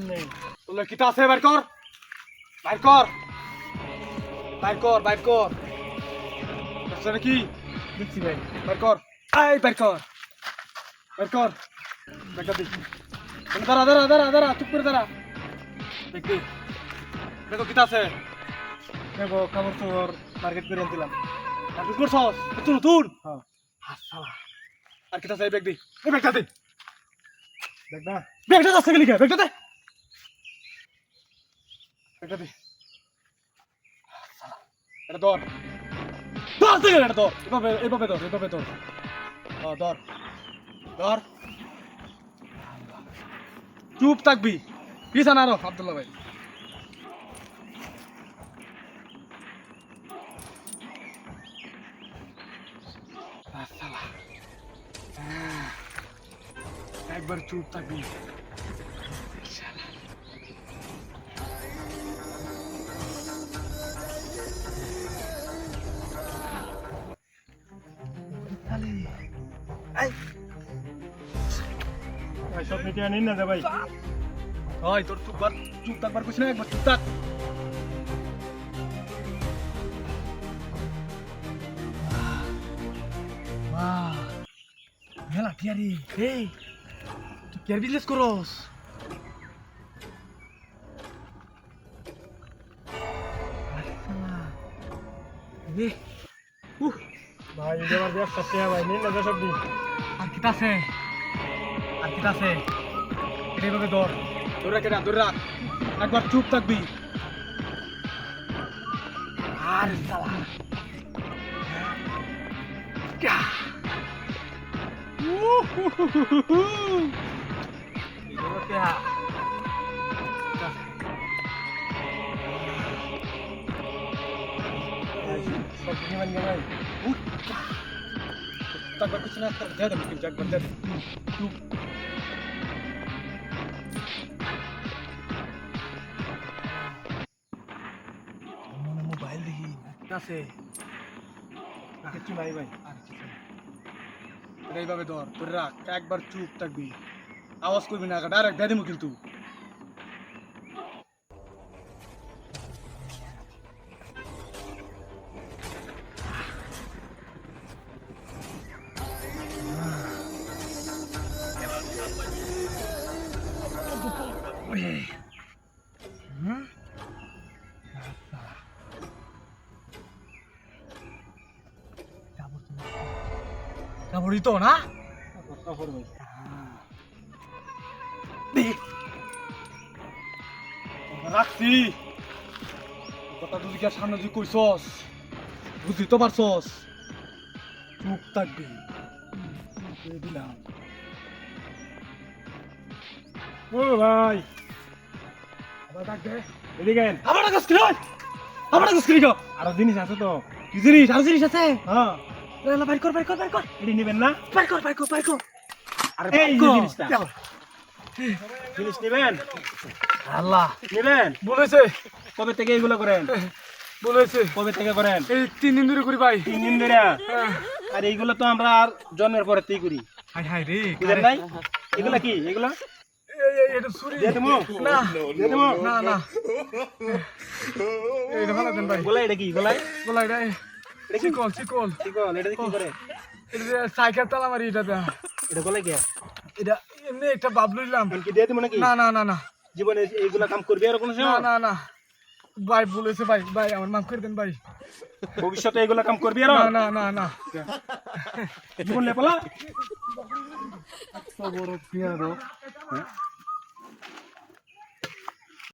সামনে তোলে কিতা আছে বাইর কর বাইর কর বাইর কর বাইর কর আছে নাকি দেখছি ভাই বাইর কর এই বাইর কর বাইর কর দেখা দি দাঁড়া দাঁড়া দাঁড়া দাঁড়া চুপ করে দাঁড়া দেখি দেখো কিতা আছে দেখো কাপড় চোপড় মার্কেট করে আনছিলাম তুই করছস তুই নতুন হ্যাঁ শালা আর কিতা আছে এই ব্যাগ দি এই ব্যাগটা দে দেখ না ব্যাগটা আছে গেলি কে ব্যাগটা দে ব্যাগটা দে শালা এটা ধর ধর তুই এটা ধর এভাবে ধর ধর ধর চুপ থাকবি পিছানা আরো আব্দুল্লাহ ভাই শালা একবার চুপ থাকবি ভাই সব মিটিয়ে নিন না ভাই হয় তোর চুপ থাকবার কিছু না একবার চুপ থাক বাহ মেলা টিয়ারি এই তুই কেয়ার বিজনেস করস ভাই এবার ব্যবসা কে ভাই নিন না সব দিন আর কিতা আছে এইভাবে ধর ধরে রাখ ধরে রাখ একবার চুপ থাকবি আর শালা সব দিন ভাই takbar kuch na kar de de mumkin jag bande tu mone mobile dekhi kaise কিছু নাই ভাই এই ভাবে ধর তোর রাখ একবার চুপ থাকবি আওয়াজ করবি না ডাইরেক্ট দে দিমু কিন্তু কাপড় তো না কাপড় ভাই রাখছি কথা তুই কি সামনে তুই কইছস বুঝলি তো পারছস চুপ থাকবি দিলাম ও ভাই আবার ডাক দে এদিকে আবার ডাক স্ক্রিন আবার ডাক স্ক্রিন আরো জিনিস আছে তো কি জিনিস আর জিনিস আছে হ্যাঁ এলা বাইর কর এটি নেবেন না বাইর কর আরে এই যে জিনিসটা জিনিস নেবেন আল্লাহ নেবেন বলেছে কবে থেকে এগুলো করেন কবে থেকে করেন এই 3 দিন ধরে করি ভাই 3 দিন ধরে আর এইগুলো তো আমরা আর জন্মের পরে তেই করি হাই রে বুঝেন নাই এগুলা কি এগুলা এটা ছুরি দিয়ে দেবো না দিয়ে দেবো না এটা ভালো দেন ভাই গোলা এটা কি গোলা বলা এটা চিকল ঠিক আছে এটা কি করে এটা সাইকেল তালা মারি এটা এটা গোলা কি এটা এমনি একটা বাবলু দিলাম কি দিয়ে দেবো নাকি না জীবনে এইগুলা কাম করবি আর কোনো সময় না ভাই বলেছে ভাই আমার মাফ করে দেন ভাই ভবিষ্যতে এগুলা কাম করবি আর না জীবন লেপলা বড় পিয়ারো